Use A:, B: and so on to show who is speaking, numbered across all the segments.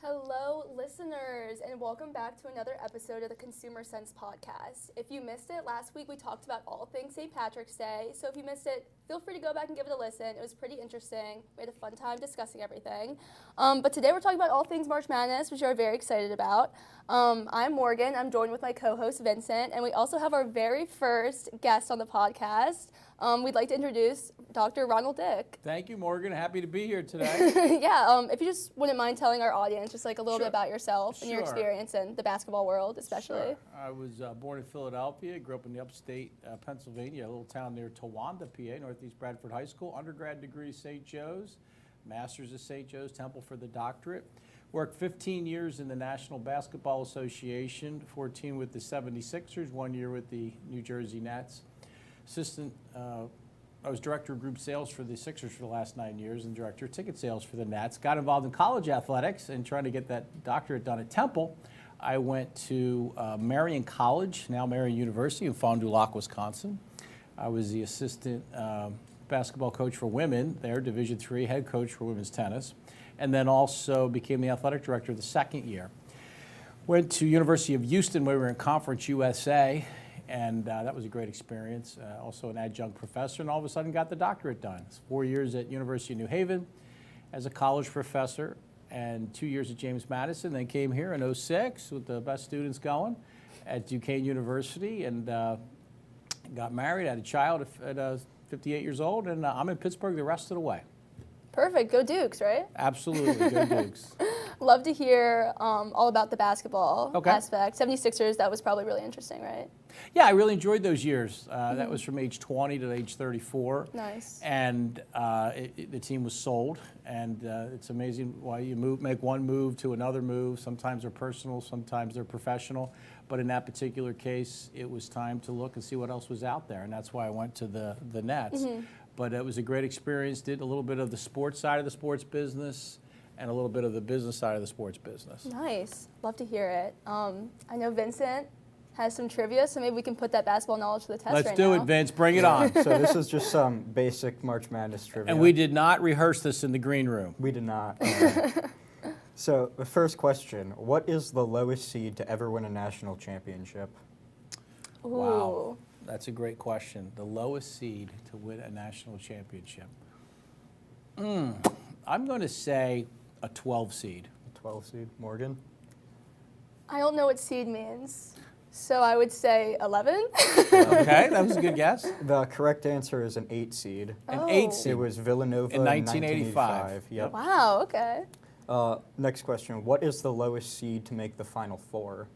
A: Hello, listeners, and welcome back to another episode of the Consumer Sense podcast. If you missed it, last week we talked about all things St. Patrick's Day, so if you missed it, feel free to go back and give it a listen. It was pretty interesting. We had a fun time discussing everything. But today we're talking about all things March Madness, which we're very excited about. I'm Morgan. I'm joined with my co-host Vincent, and we also have our very first guest on the podcast. We'd like to introduce Dr. Ronald Dick.
B: Thank you, Morgan. Happy to be here today.
A: Yeah, if you just wouldn't mind telling our audience just like a little
B: Sure.
A: bit about yourself and your
B: Sure.
A: experience in the basketball world, especially.
B: Sure. I was born in Philadelphia, grew up in the upstate Pennsylvania, a little town near Towanda, PA, Northeast Bradford High School, undergrad degree St. Joe's, master's at St. Joe's, Temple for the doctorate. Worked 15 years in the National Basketball Association, 14 with the 76ers, 1 year with the New Jersey Nets. I was director of group sales for the Sixers for the last 9 years and director of ticket sales for the Nets. Got involved in college athletics and trying to get that doctorate done at Temple. I went to Marion College, now Marion University in Fond du Lac, Wisconsin. I was the assistant basketball coach for women there, Division III, head coach for women's tennis, and then also became the athletic director the second year. Went to University of Houston where we were in Conference USA, and that was a great experience. Also an adjunct professor, and all of a sudden got the doctorate done. It's 4 years at University of New Haven as a college professor, and 2 years at James Madison. Then came here in 06 with the best students going at Duquesne University, and got married, had a child at 58 years old, and I'm in Pittsburgh the rest of the way.
A: Perfect. Go Dukes, right?
B: Absolutely, go Dukes.
A: Love to hear all about the basketball
B: Okay.
A: aspect. 76ers, that was probably really interesting, right?
B: Yeah, I really enjoyed those years. That was from age 20 to age 34.
A: Nice.
B: And the team was sold, and it's amazing why you make one move to another move. Sometimes they're personal, sometimes they're professional. But in that particular case, it was time to look and see what else was out there, and that's why I went to the Nets. But it was a great experience. Did a little bit of the sports side of the sports business and a little bit of the business side of the sports business.
A: Nice. Love to hear it. I know Vincent has some trivia, so maybe we can put that basketball knowledge to the test
B: Let's
A: right
B: do
A: now.
B: it, Vince. Bring it on.
C: So this is just some basic March Madness trivia.
B: And we did not rehearse this in the green room.
C: We did not. So the first question, what is the lowest seed to ever win a national championship?
A: Ooh.
B: Wow. That's a great question. The lowest seed to win a national championship. I'm going to say a 12 seed.
C: 12 seed, Morgan?
A: I don't know what seed means, so I would say 11.
B: Okay, that was a good guess.
C: The correct answer is an 8 seed.
B: An 8 seed.
C: It was Villanova
B: In 1985.
C: Yep.
A: Wow, okay.
C: Next question, what is the lowest seed to make the Final Four?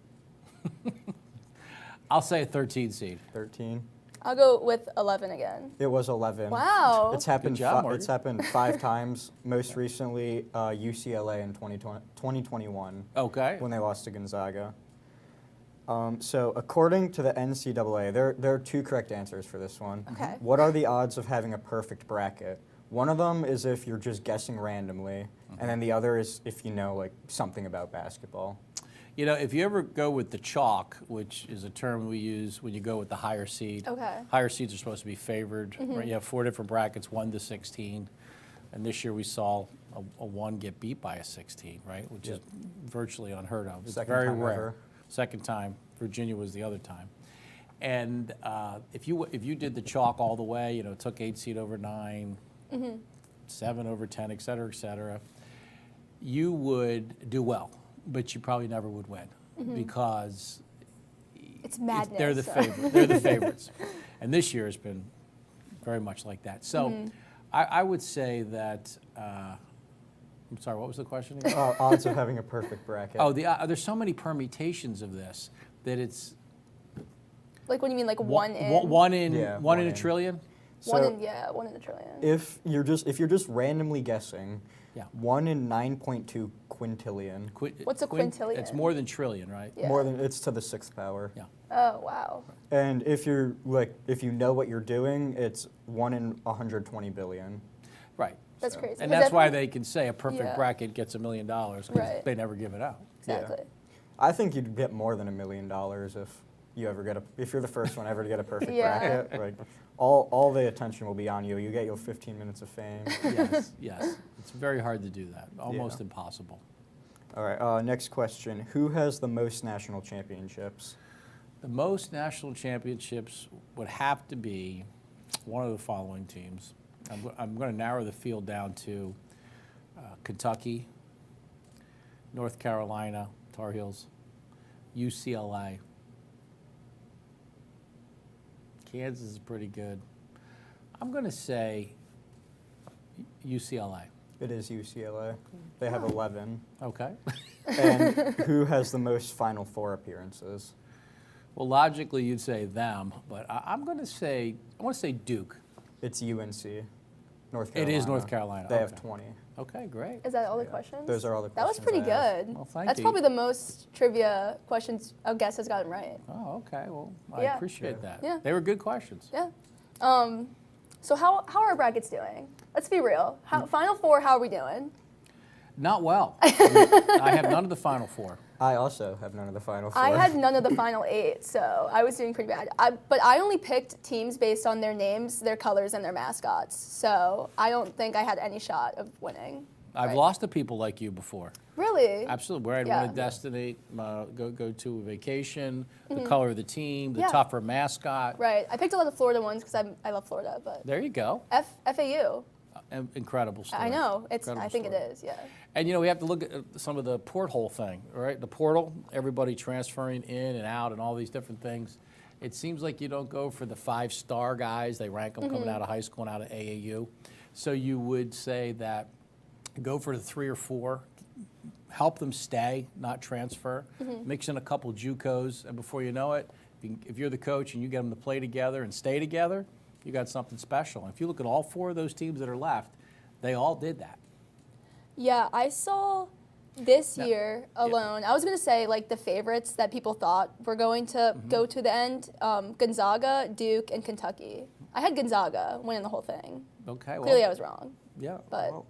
B: I'll say a 13 seed.
C: 13.
A: I'll go with 11 again.
C: It was 11.
A: Wow.
C: It's happened.
B: Good job, Morgan.
C: It's happened 5 times. Most recently, UCLA in 2021.
B: Okay.
C: When they lost to Gonzaga. So according to the NCAA, there are 2 correct answers for this one.
A: Okay.
C: What are the odds of having a perfect bracket? One of them is if you're just guessing randomly, and then the other is if you know like something about basketball.
B: You know, if you ever go with the chalk, which is a term we use when you go with the higher seed.
A: Okay.
B: Higher seeds are supposed to be favored. Right? You have 4 different brackets, 1 to 16. And this year we saw a 1 get beat by a 16, right? Which is virtually unheard of. It's
C: Second
B: very
C: time
B: rare.
C: ever.
B: Second time. Virginia was the other time. And if you did the chalk all the way, you know, took 8 seed over 9, 7 over 10, et cetera, you would do well. But you probably never would win because
A: It's madness.
B: they're the favorite. They're the favorites, and this year has been very much like that. So, I would say that. I'm sorry. What was the question again?
C: Odds of having a perfect bracket.
B: Oh, there's so many permutations of this that it's
A: Like, what do you mean, like one in?
B: one in
C: Yeah,
B: one
C: one
B: in a
C: in.
B: trillion.
C: So
A: one in a trillion.
C: if you're just randomly guessing,
B: Yeah.
C: 1 in 9.2 quintillion.
A: What's a quintillion?
B: It's more than trillion, right?
A: Yeah.
C: More than it's to the 6th power.
B: Yeah.
A: Oh, wow.
C: And if you know what you're doing, it's 1 in 120 billion.
B: Right.
A: That's
C: So-
A: crazy.
B: And
A: 'Cause
B: that's why
A: every-
B: they can say a perfect
A: Yeah.
B: bracket gets $1 million because
A: Right.
B: they never give it out.
A: Exactly.
C: I think you'd get more than $1 million if you ever if you're the first one ever to get a perfect
A: Yeah.
C: bracket. Like all the attention will be on you. You get your 15 minutes of fame.
B: Yes. It's very hard to do that. Almost
C: Yeah.
B: impossible.
C: All right, next question. Who has the most national championships?
B: The most national championships would have to be one of the following teams. I'm going to narrow the field down to Kentucky, North Carolina, Tar Heels, UCLA. Kansas is pretty good. I'm going to say UCLA.
C: It is UCLA. They have 11.
B: Okay.
C: And who has the most Final Four appearances?
B: Well, logically, you'd say them, but I want to say Duke.
C: It's UNC, North
B: It
C: Carolina.
B: is North Carolina.
C: They have
B: Okay.
C: 20.
B: Okay, great.
A: Is that all the questions?
C: Those are all the
A: That was
C: questions.
A: pretty
C: I have.
A: good.
B: Well, thank
A: That's
B: you.
A: probably the most trivia questions a guest has gotten right.
B: Oh, okay. Well, I
A: Yeah.
B: appreciate
C: Yeah.
B: that.
A: Yeah.
B: They were good questions.
A: Yeah. So how are our brackets doing? Let's be real. Final Four, how are we doing?
B: Not well. I have none of the Final Four.
C: I also have none of the Final Four.
A: I had none of the final 8, so I was doing pretty bad. But I only picked teams based on their names, their colors, and their mascots. So I don't think I had any shot of winning.
B: I've
A: Right.
B: lost to people like you before.
A: Really?
B: Absolutely. Where I'd
A: Yeah.
B: want to destinate, go to a vacation, the color of the team, the
A: Yeah.
B: tougher mascot.
A: Right. I picked a lot of Florida ones because I love Florida, but
B: There you go.
A: FAU.
B: Incredible story.
A: I know. I
B: Incredible
A: think
B: story.
A: it is. Yeah.
B: And we have to look at some of the porthole thing, right? The portal, everybody transferring in and out and all these different things. It seems like you don't go for the 5-star guys. They rank them coming out of high school and out of AAU. So you would say that go for the 3 or 4, help them stay, not transfer. Mix in a couple JUCOs, and before you know it, if you're the coach and you get them to play together and stay together, you got something special. And if you look at all 4 of those teams that are left, they all did that.
A: Yeah, I saw this
B: Yeah.
A: year alone. I was going to say, like, the favorites that people thought were going to go to the end, Gonzaga, Duke, and Kentucky. I had Gonzaga winning the whole thing.
B: Okay, well,
A: Clearly I was wrong.
B: yeah,
A: but-
B: well,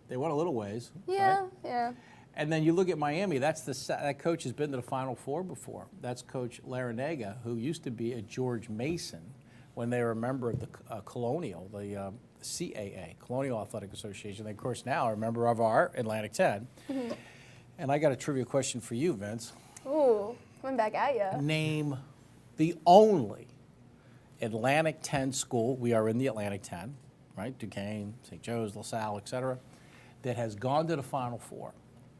B: they went a little ways.
A: Yeah,
B: right?
A: yeah.
B: And then you look at Miami. That coach has been to the Final Four before. That's Coach Larinaga, who used to be at George Mason when they were a member of the Colonial, the CAA, Colonial Athletic Association. They, of course, now are a member of our Atlantic 10. And I got a trivia question for you, Vince.
A: Ooh, coming back at ya.
B: Name the only Atlantic 10 school, we are in the Atlantic 10, right? Duquesne, St. Joe's, LaSalle, et cetera, that has gone to the Final Four.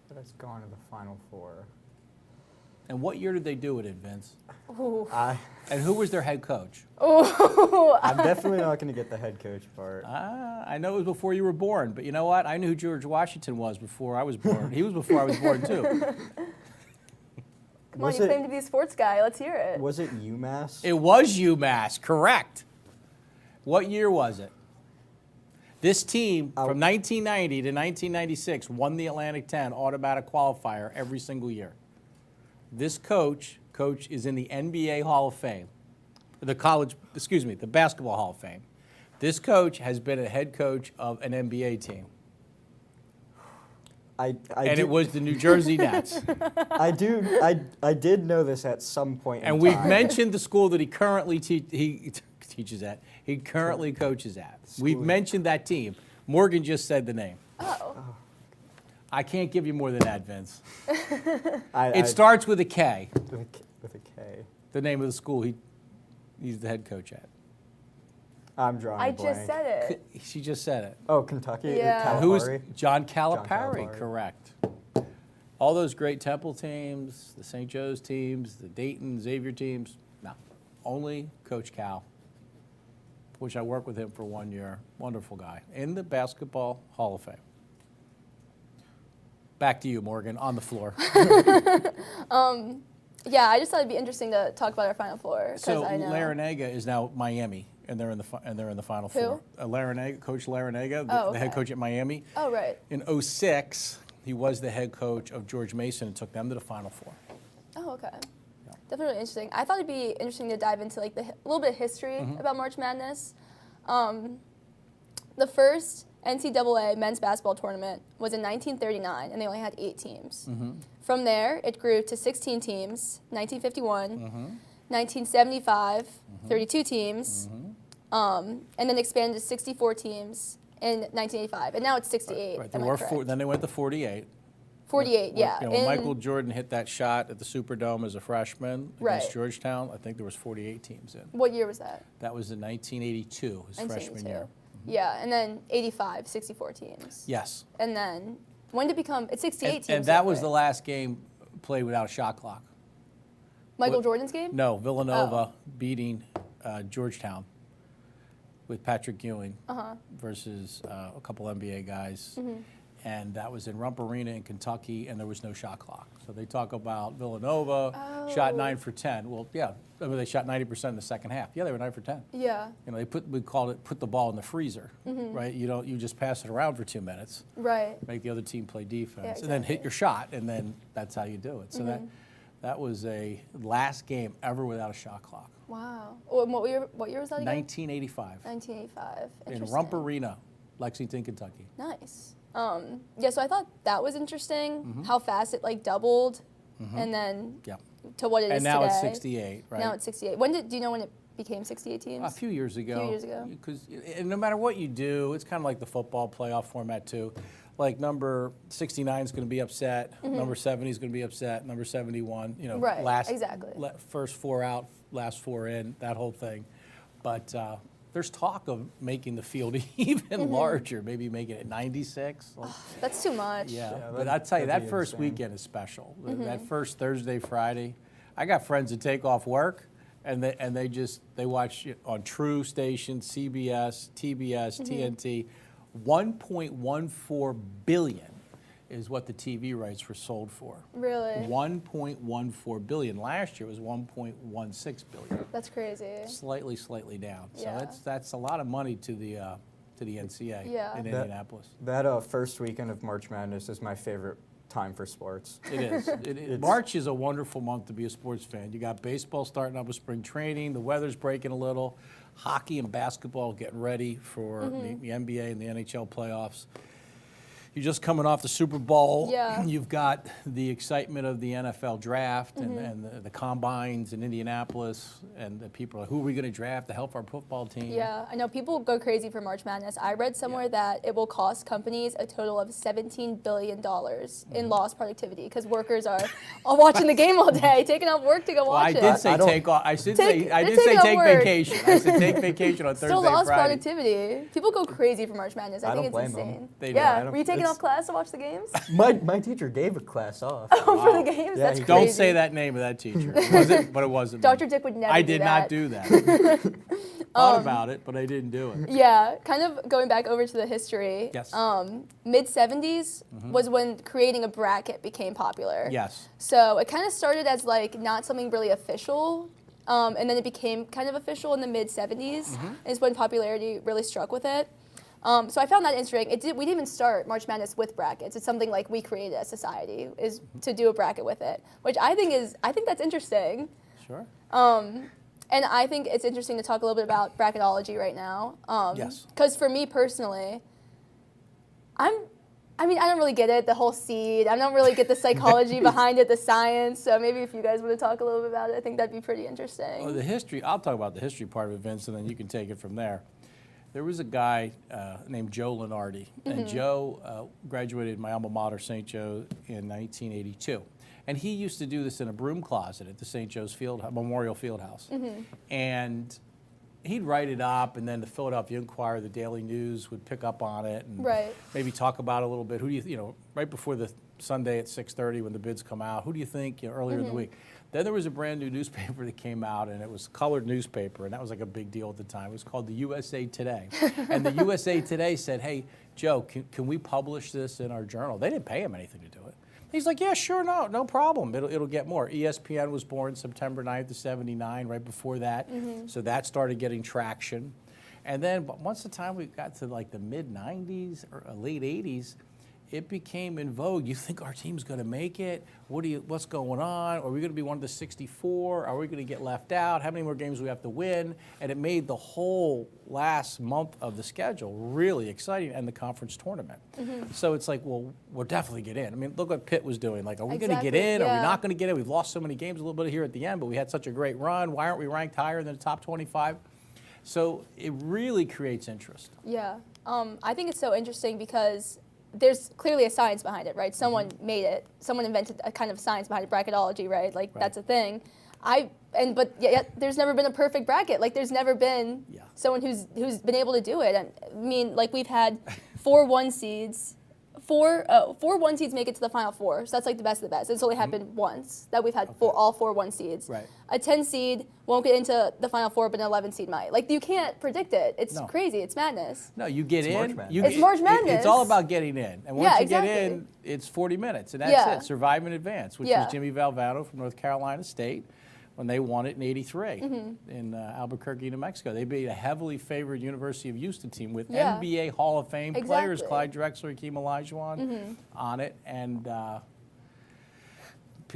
C: But it's gone to the Final Four.
B: And what year did they do it in, Vince?
C: I,
B: And who was their head coach?
C: I'm definitely not going to get the head coach part.
B: I know it was before you were born, but you know what? I knew who George Washington was before I was born. He was before I was born, too.
A: Come on, you claim to be a sports guy. Let's hear it.
C: Was it UMass?
B: It was UMass, correct. What year was it? This team, from 1990 to 1996, won the Atlantic 10 automatic qualifier every single year. This coach is in the NBA Hall of Fame, the Basketball Hall of Fame. This coach has been a head coach of an NBA team. It was the New Jersey Nets.
C: I did know this at some point in
B: And
C: time.
B: we've mentioned the school that he currently teaches at. He currently coaches at. We've mentioned that team. Morgan just said the name.
A: Oh.
B: I can't give you more than that, Vince.
C: I
B: It starts with a K.
C: with a K.
B: The name of the school he's the head coach at.
C: I'm drawing
A: I
C: a blank.
A: just said it.
B: She just said it.
C: Oh, Kentucky?
A: Yeah.
B: Who is
C: Calipari?
B: John Calipari?
C: Calipari.
B: Correct. All those great Temple teams, the St. Joe's teams, the Dayton, Xavier teams. No, only Coach Cal, which I worked with him for 1 year. Wonderful guy in the Basketball Hall of Fame. Back to you, Morgan, on the floor.
A: Yeah, I just thought it'd be interesting to talk about our Final Four.
B: So
A: I know.
B: Larinaga is now Miami, and they're in the Final Four. Coach Larinaga, the head
A: okay.
B: coach at Miami.
A: Oh, right.
B: In 2006, he was the head coach of George Mason and took them to the Final Four.
A: Oh, okay.
B: Yeah.
A: Definitely interesting. I thought it'd be interesting to dive into like a little bit of history about March Madness. The first NCAA men's basketball tournament was in 1939, and they only had 8 teams. From there, it grew to 16 teams, 1951, 1975, 32 teams, and then expanded to 64 teams in 1985, and now it's 68.
B: Right.
A: Am I correct?
B: Then they went to 48,
A: 48, yeah.
B: When Michael Jordan hit that shot at the Superdome as a freshman against
A: Right.
B: Georgetown, I think there was 48 teams in.
A: What year was that?
B: That was in 1982, his freshman
A: 1982.
B: year.
A: Yeah, and then 85, 64 teams.
B: Yes.
A: And then when did it become? It's 68 teams.
B: And that was
A: right?
B: the last game played without a shot clock.
A: Michael Jordan's game?
B: No, Villanova beating Georgetown with Patrick Ewing versus a couple NBA guys. And that was in Rump Arena in Kentucky, and there was no shot clock. So they talk about Villanova shot 9 for 10. Well, yeah, I mean, they shot 90% in the second half. Yeah, they were 9 for 10.
A: Yeah.
B: You know, we called it put the ball in the freezer, right? You just pass it around for 2 minutes,
A: Right.
B: make the other team play defense,
A: Yeah,
B: and then hit
A: exactly.
B: your shot, and then that's how you do it. So that was a last game ever without a shot clock.
A: Wow. Oh, and what year was that again?
B: 1985
A: 1985.
B: in
A: Interesting.
B: Rump Arena, Lexington, Kentucky.
A: Nice. Yeah, so I thought that was interesting, how fast it like doubled, and then
B: Yeah.
A: to what it is
B: And now
A: today.
B: it's 68, right?
A: Now it's 68. Do you know when it became 68 teams?
B: A few years ago.
A: few years ago.
B: Because no matter what you do, it's kind of like the football playoff format too. Like number 69 is going to be upset, number 70 is going to be upset, number 71, you know,
A: Right, exactly.
B: First 4 out, last 4 in, that whole thing. But there's talk of making the field even larger, maybe making it 96. Like,
A: That's too much.
B: yeah, but I tell you, that
C: that'd be
B: first
C: insane.
B: weekend is special. That first Thursday, Friday. I got friends that take off work, and they watch it on True Station, CBS, TBS, TNT. 1.14 billion is what the TV rights were sold for.
A: Really?
B: 1.14 billion. Last year it was 1.16 billion.
A: That's crazy.
B: Slightly down.
A: Yeah.
B: So that's a lot of money to the NCAA
A: Yeah.
B: in
A: That-
B: Indianapolis.
C: That first weekend of March Madness is my favorite time for sports.
B: It is. March is a wonderful month to be a sports fan. You got baseball starting up with spring training. The weather's breaking a little. Hockey and basketball getting ready for the NBA and the NHL playoffs. You're just coming off the Super Bowl.
A: Yeah.
B: You've got the excitement of the NFL draft and the combines in Indianapolis, and the people are like, who are we going to draft to help our football team?
A: Yeah, I know people go crazy for March Madness. I read somewhere that it will cost companies a total of $17 billion in lost productivity because workers are all watching the game all day, taking off work to go
B: Well,
A: watch
B: I
A: it.
B: did say
C: I don't-
B: take off. I did
A: Take-
B: say I
A: they're
B: did say
A: taking off
B: take
A: work.
B: vacation. I said take vacation on Thursday,
A: Still lost
B: Friday.
A: productivity. People go crazy for March Madness. I
C: I
A: think
C: don't
A: it's
C: blame them.
A: insane.
B: They do.
A: Yeah,
C: I don't-
A: were you taking
C: it's-
A: off class to watch the games?
C: My teacher gave a class off.
A: For the games?
C: Yeah,
A: That's
C: he-
A: crazy.
B: Don't say that name of that teacher. It wasn't, but it wasn't.
A: Dr.
B: me.
A: Dick would never
B: I
A: do
B: did
A: that.
B: not do that. Thought about it, but I didn't do it.
A: Yeah, kind of going back over to the history.
B: Yes.
A: Mid 70s was when creating a bracket became popular.
B: Yes.
A: So it kind of started as like not something really official, and then it became kind of official in the mid 70s. Is when popularity really struck with it. So I found that interesting. We didn't even start March Madness with brackets. It's something like we created as society is to do a bracket with it, which I think that's interesting.
B: Sure.
A: And I think it's interesting to talk a little bit about bracketology right now.
B: Yes.
A: Because for me personally, I don't really get it, the whole seed. I don't really get the psychology behind it, the science. So maybe if you guys want to talk a little bit about it, I think that'd be pretty interesting.
B: Well, the history. I'll talk about the history part of it, Vince, and then you can take it from there. There was a guy named Joe Lenardi, and Joe graduated my alma mater, St. Joe, in 1982. And he used to do this in a broom closet at the St. Joe's Memorial Fieldhouse. And he'd write it up, and then the Philadelphia Inquirer, the Daily News would pick up on it and
A: Right.
B: maybe talk about it a little bit. Who do you know, right before the Sunday at 6:30 when the bids come out, who do you think, earlier in the week? Then there was a brand new newspaper that came out, and it was a colored newspaper, and that was like a big deal at the time. It was called the USA Today. And the USA Today said, hey, Joe, can we publish this in our journal? They didn't pay him anything to do it. He's like, yeah, sure, no problem. It'll get more. ESPN was born September 9th of 79, right before that. So that started getting traction. And then once the time we got to like the mid-90s or late 80s, it became in vogue. You think our team's going to make it? What's going on? Are we going to be one of the 64? Are we going to get left out? How many more games do we have to win? And it made the whole last month of the schedule really exciting, and the conference tournament. So it's like, well, we'll definitely get in. I mean, look what Pitt was doing. Like, are we going to get
A: Exactly,
B: in? Are
A: yeah.
B: we not going to get in? We've lost so many games a little bit here at the end, but we had such a great run. Why aren't we ranked higher than the top 25? So it really creates interest.
A: Yeah. I think it's so interesting because there's clearly a science behind it, right? Someone made it. Someone invented a kind of science behind bracketology, right? Like that's a thing. But yet there's never been a perfect bracket. Like there's never been someone who's been able to do it. And I mean, like we've had 4 1 seeds. 4 1 seeds make it to the Final Four, so that's like the best of the best. It's only happened once that we've had all 4 1 seeds.
B: Right.
A: A 10 seed won't get into the Final Four, but an 11 seed might. Like you can't predict it. It's crazy. It's madness.
B: No, you get in.
A: It's March Madness.
B: It's all about getting in, and once you get in, it's 40 minutes, and that's it. Survive and advance, which was Jimmy Valvano from North Carolina State when they won it in '83 in Albuquerque, New Mexico. They beat a heavily favored University of Houston team with NBA Hall of Fame players, Clyde Drexler, Hakeem Olajuwon, on it, and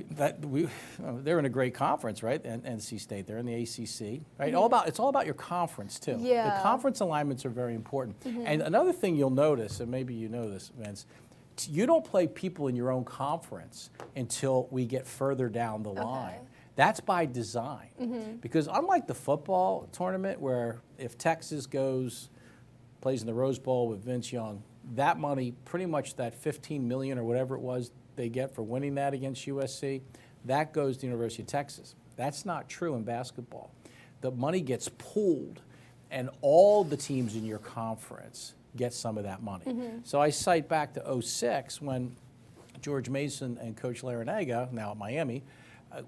B: they're in a great conference, right? NC State, they're in the ACC, right? It's all about your conference too.
A: Yeah.
B: The conference alignments are very important. And another thing you'll notice, and maybe you know this, Vince, you don't play people in your own conference until we get further down the line. That's by design. Because unlike the football tournament where if Texas plays in the Rose Bowl with Vince Young, that money, pretty much that $15 million or whatever it was they get for winning that against USC, that goes to the University of Texas. That's not true in basketball. The money gets pooled and all the teams in your conference get some of that money. So I cite back to '06 when George Mason and Coach Larinaga, now at Miami,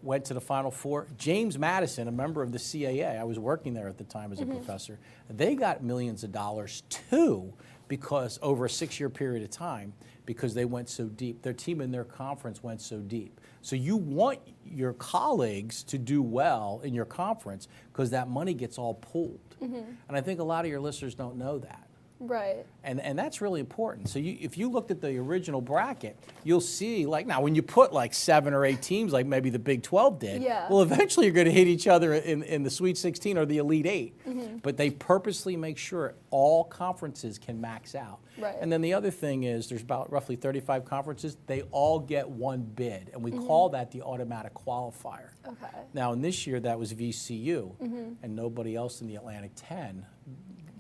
B: went to the Final Four. James Madison, a member of the CAA, I was working there at the time as a professor, they got millions of dollars too because over a 6-year period of time because they went so deep. Their team in their conference went so deep. So you want your colleagues to do well in your conference because that money gets all pooled. And I think a lot of your listeners don't know that.
A: Right.
B: And that's really important. So if you looked at the original bracket, you'll see, like now, when you put like 7 or 8 teams, like maybe the Big 12 did, well, eventually you're going to hit each other in the Sweet 16 or the Elite 8. But they purposely make sure all conferences can max out.
A: Right.
B: And then the other thing is there's about roughly 35 conferences. They all get one bid, and we call that the automatic qualifier.
A: Okay.
B: Now, in this year, that was VCU, and nobody else in the Atlantic 10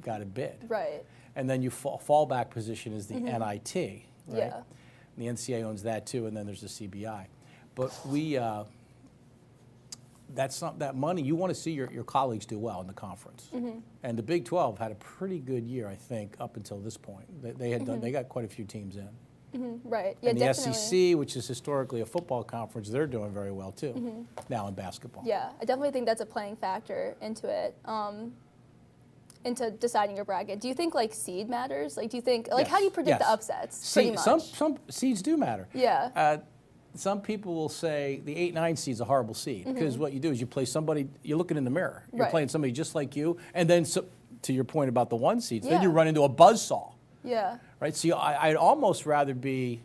B: got a bid.
A: Right.
B: And then your fallback position is the NIT, right?
A: Yeah.
B: The NCAA owns that too, and then there's the CBI. But that's not that money. You want to see your colleagues do well in the conference. And the Big 12 had a pretty good year, I think, up until this point. They had done. They got quite a few teams in.
A: Right. Yeah,
B: and the
A: definitely.
B: SEC, which is historically a football conference, they're doing very well too. Now in basketball.
A: Yeah, I definitely think that's a playing factor into it. Into deciding your bracket. Do you think like seed matters? Like, do you think like how do you predict the upsets? Pretty much.
B: Some seeds do matter.
A: Yeah.
B: Some people will say the 8-9 seed is a horrible seed because what you do is you play somebody. You're looking in the mirror. You're playing somebody just like you, and then to your point about the 1 seeds, then you run into a buzzsaw.
A: Yeah.
B: Right. So I'd almost rather be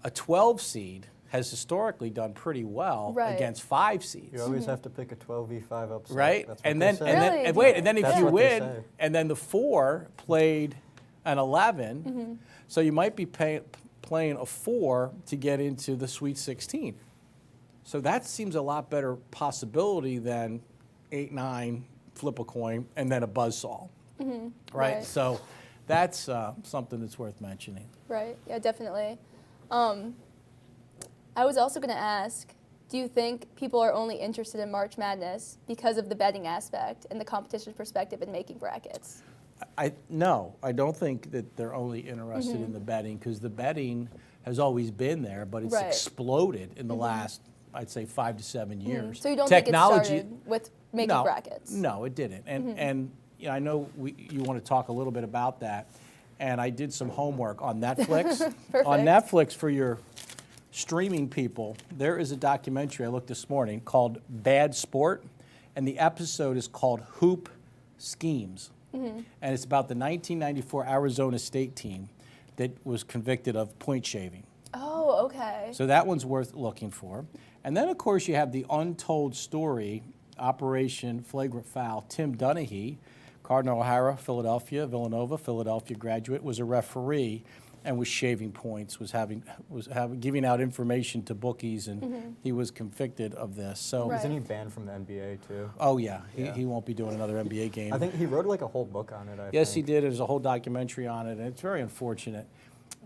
B: a 12 seed. Has historically done pretty well against 5 seeds.
C: You always have to pick a 12v5 upset.
B: Right?
C: That's what
B: and then if you win, and then the 4 played an 11, so you might be playing a 4 to get into the Sweet 16. So that seems a lot better possibility than 8-9, flip a coin, and then a buzzsaw. Right? So that's something that's worth mentioning.
A: Right. Yeah, definitely. I was also going to ask, do you think people are only interested in March Madness because of the betting aspect and the competition perspective in making brackets?
B: No, I don't think that they're only interested in the betting because the betting has always been there, but it's exploded in the last, I'd say, 5 to 7 years.
A: So you don't think it started with making brackets?
B: No, it didn't. And you know, I know you want to talk a little bit about that, and I did some homework on Netflix. On Netflix for your streaming people, there is a documentary I looked this morning called Bad Sport, and the episode is called Hoop Schemes. And it's about the 1994 Arizona State team that was convicted of point shaving.
A: Oh, okay.
B: So that one's worth looking for. And then, of course, you have the untold story, Operation Flagrant Foul. Tim Donaghy, Cardinal O'Hara, Philadelphia, Villanova, Philadelphia graduate, was a referee and was shaving points, was giving out information to bookies, and he was convicted of this. So
C: isn't he banned from the NBA too?
B: Oh yeah, he won't be doing another NBA game.
C: I think he wrote like a whole book on it.
B: Yes, he did. There's a whole documentary on it, and it's very unfortunate.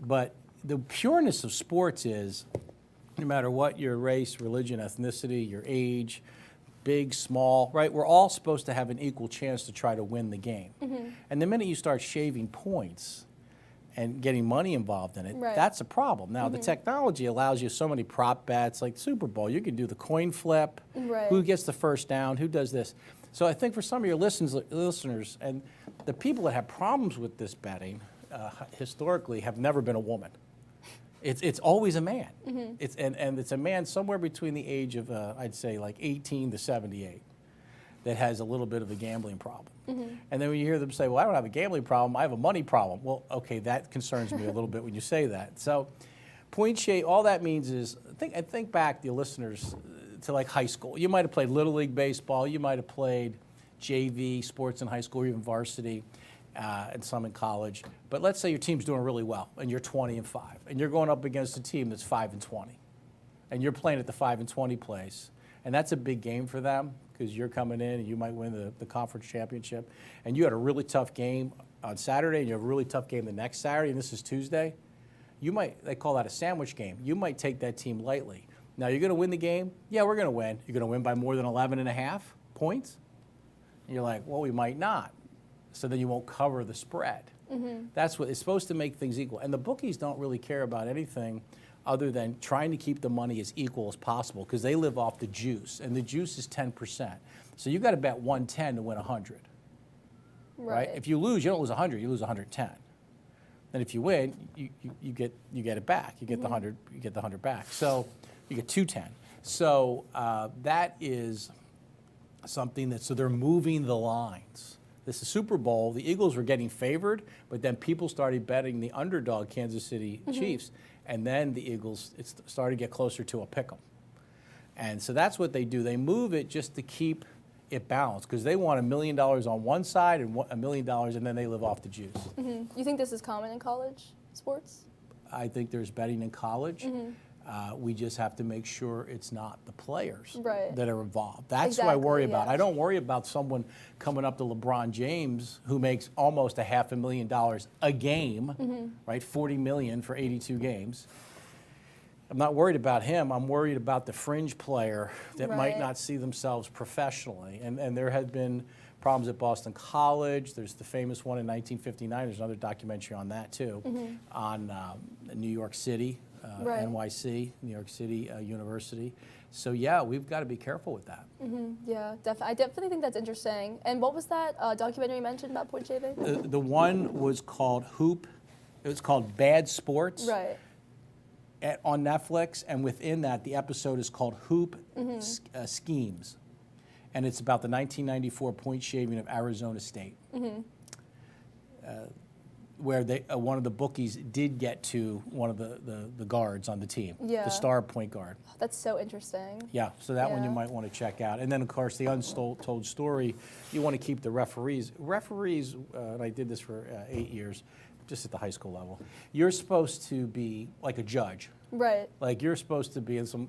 B: But the pureness of sports is no matter what your race, religion, ethnicity, your age, big, small, right? We're all supposed to have an equal chance to try to win the game. And the minute you start shaving points and getting money involved in it,
A: Right.
B: that's a problem. Now, the technology allows you so many prop bets, like Super Bowl. You can do the coin flip,
A: Right.
B: who gets the first down, who does this. So I think for some of your listeners and the people that have problems with this betting, historically have never been a woman. It's always a man. And it's a man somewhere between the age of, I'd say, like 18 to 78 that has a little bit of a gambling problem. And then when you hear them say, well, I don't have a gambling problem, I have a money problem. Well, okay, that concerns me a little bit when you say that. So point shave, all that means is, think back, the listeners, to like high school. You might have played Little League Baseball, you might have played JV sports in high school, or even varsity, and some in college. But let's say your team's doing really well, and you're 20-5, and you're going up against a team that's 5-20, and you're playing at the 5-20 place, and that's a big game for them because you're coming in and you might win the conference championship, and you had a really tough game on Saturday, and you have a really tough game the next Saturday, and this is Tuesday. They call that a sandwich game. You might take that team lightly. Now, you're going to win the game? Yeah, we're going to win. You're going to win by more than 11.5 points? And you're like, well, we might not. So then you won't cover the spread. That's what it's supposed to make things equal. And the bookies don't really care about anything other than trying to keep the money as equal as possible because they live off the juice, and the juice is 10%. So you got to bet 110 to win 100. Right? If you lose, you don't lose 100, you lose 110. And if you win, you get it back. You get the 100, you get the 100 back. So you get 210. So that is something so they're moving the lines. This is Super Bowl. The Eagles were getting favored, but then people started betting the underdog Kansas City Chiefs, and then the Eagles started to get closer to a pick 'em. And so that's what they do. They move it just to keep it balanced because they want $1 million on one side and $1 million, and then they live off the juice.
A: You think this is common in college sports?
B: I think there's betting in college. We just have to make sure it's not the players that are involved. That's what I worry about. I don't worry about someone coming up to LeBron James who makes almost $500,000 a game, right? $40 million for 82 games. I'm not worried about him. I'm worried about the fringe player that might not see themselves professionally. And there had been problems at Boston College. There's the famous one in 1959. There's another documentary on that too, on New York City. NYC, New York City University. So yeah, we've got to be careful with that.
A: Yeah, I definitely think that's interesting. And what was that documentary you mentioned about point shaving?
B: The one was called Hoop. It was called Bad Sports.
A: Right.
B: On Netflix, and within that, the episode is called Hoop Schemes, and it's about the 1994 point shaving of Arizona State. Where one of the bookies did get to one of the guards on the team, the star point guard.
A: That's so interesting.
B: Yeah, so that one you might want to check out. And then, of course, the untold story, you want to keep the referees. Referees, and I did this for 8 years, just at the high school level. You're supposed to be like a judge.
A: Right.
B: Like you're supposed to be, and some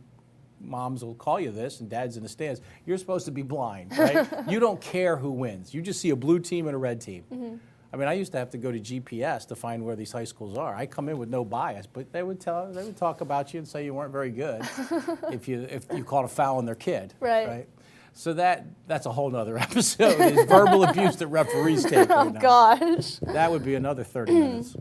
B: moms will call you this, and dads in the stands, you're supposed to be blind, right? You don't care who wins. You just see a blue team and a red team. I mean, I used to have to go to GPS to find where these high schools are. I come in with no bias, but they would talk about you and say you weren't very good if you caught a foul on their kid.
A: Right.
B: So that's a whole nother episode. Is verbal abuse that referees take.
A: Oh gosh.
B: That would be another 30 minutes.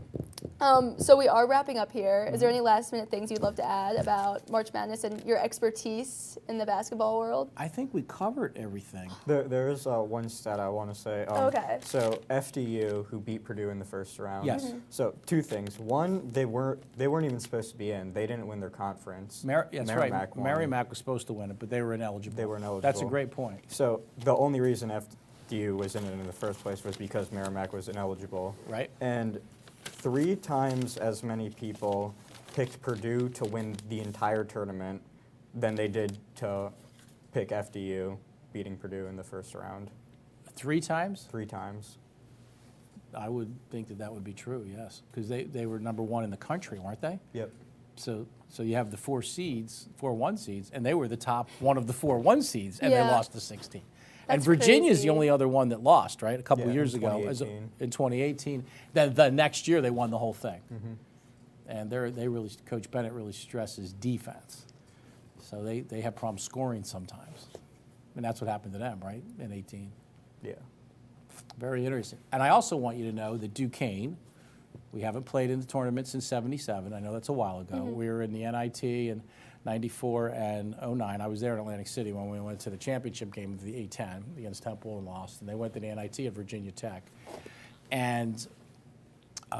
A: So we are wrapping up here. Is there any last minute things you'd love to add about March Madness and your expertise in the basketball world?
B: I think we covered everything.
C: There is one stat I want to say.
A: Okay.
C: So FDU, who beat Purdue in the first round.
B: Yes.
C: So two things. One, they weren't even supposed to be in. They didn't win their conference.
B: That's right. Merrimack was supposed to win it, but they were ineligible.
C: They were ineligible.
B: That's a great point.
C: So the only reason FDU was in it in the first place was because Merrimack was ineligible.
B: Right.
C: And 3 times as many people picked Purdue to win the entire tournament than they did to pick FDU, beating Purdue in the first round.
B: 3 times?
C: 3 times.
B: I would think that would be true, yes, because they were number 1 in the country, weren't they?
C: Yep.
B: So you have the 4 1 seeds, and they were the top one of the 4 1 seeds, and they lost to 16. And Virginia's
A: crazy.
B: the only other one that lost, right? A couple of years
C: in
B: ago,
C: 2018.
B: in 2018. Then the next year they won the whole thing. And Coach Bennett really stresses defense. So they have problems scoring sometimes. And that's what happened to them, right, in 18.
C: Yeah.
B: Very interesting. And I also want you to know that Duquesne, we haven't played in the tournament since 77. I know that's a while ago. We were in the NIT in 94 and 09. I was there in Atlantic City when we went to the championship game of the A10 against Temple and lost. And they went to the NIT at Virginia Tech. And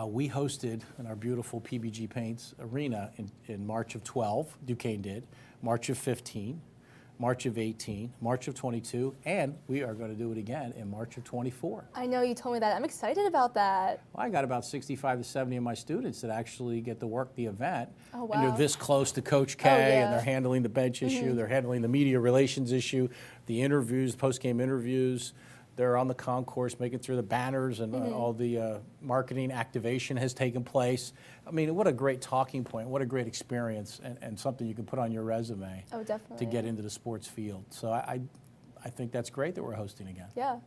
B: we hosted in our beautiful PBG Paints arena in March of 12, Duquesne did, March of 15, March of 18, March of 22, and we are going to do it again in March of 24.
A: I know you told me that. I'm excited about that.
B: Well, I got about 65 to 70 of my students that actually get to work the event.
A: Oh, wow.
B: And they're this close to Coach K,
A: yeah.
B: and they're handling the bench issue, they're handling the media relations issue, the interviews, post-game interviews. They're on the concourse making through the banners, and all the marketing activation has taken place. I mean, what a great talking point, what a great experience, and something you can put on your resume
A: Oh, definitely.
B: to get into the sports field. So I think that's great that we're hosting again.
A: Yeah.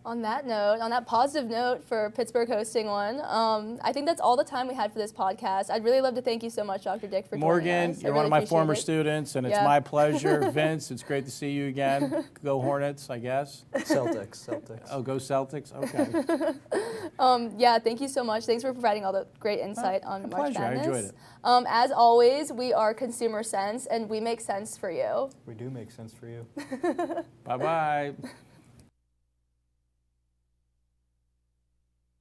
A: On that note, on that positive note for Pittsburgh hosting one, I think that's all the time we had for this podcast. I'd really love to thank you so much, Dr. Dick, for joining
B: Morgan,
A: us. I
B: you're
A: really
B: one of my
A: appreciate
B: former
A: it.
B: students, and it's
A: Yeah.
B: my pleasure. Vince, it's great to see you again. Go Hornets, I guess.
C: Celtics.
B: Oh, go Celtics? Okay.
A: Yeah, thank you so much. Thanks for providing all the great insight on
B: a
A: March
B: pleasure. I
A: Madness.
B: enjoyed it.
A: As always, we are Consumer Sense, and we make sense for you.
C: We do make sense for you.
B: Bye-bye.